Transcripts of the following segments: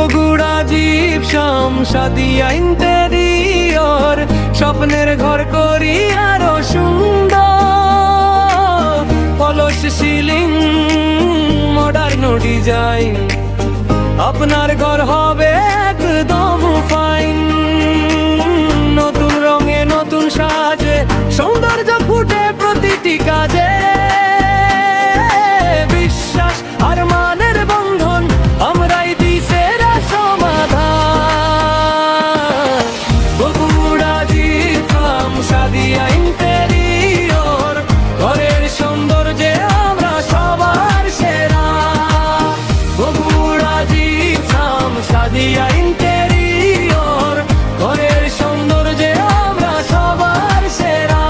Bogura gypsum Sadia interior, স্বপ্নের ঘর করি আরো সুন্দর। পলস সিলিং, মডার্ন ডিজাইন, আপনার ঘর হবে একদম ফাইন। নতুন রঙে নতুন সাজে, সৌন্দর্য ফুটে প্রতিটি কাজে। বিশ্বাস আর মানের বন্ধন, আমরাই দিই সেরা সমাধান। বগুড়া জিপসাম সাদিয়া ইন্টেরিয়র, ঘরের সৌন্দর্যে আমরা সবার সেরা। বগুড়া জিপসাম সাদিয়া ইন্টেরিয়র, ঘরের সৌন্দর্যে আমরা সবার সেরা।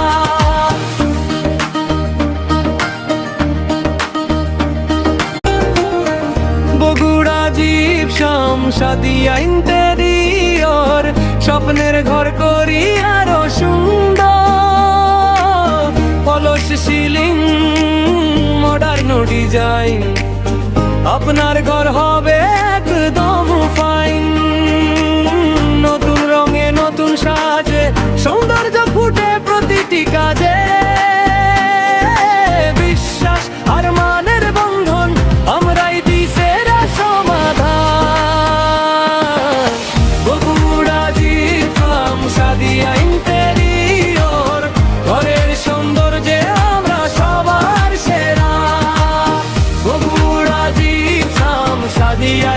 বগুড়া জিপসাম সাদিয়া ইন্টেরিয়র, স্বপ্নের ঘর করি আরো সুন্দর। পলস সিলিং, মডার্ন ডিজাইন, আপনার ঘর হবে একদম ফাইন। নতুন রঙে নতুন সাজে, সৌন্দর্য ফুটে প্রতিটি কাজে। বিশ্বাস আর মানের বন্ধন, আমরাই দিই সেরা সমাধান। বগুড়া জিপসাম সাদিয়া ইন্টেরিয়র, ঘরের সৌন্দর্যে আমরা সবার সেরা। বগুড়া জিপসাম সাদিয়া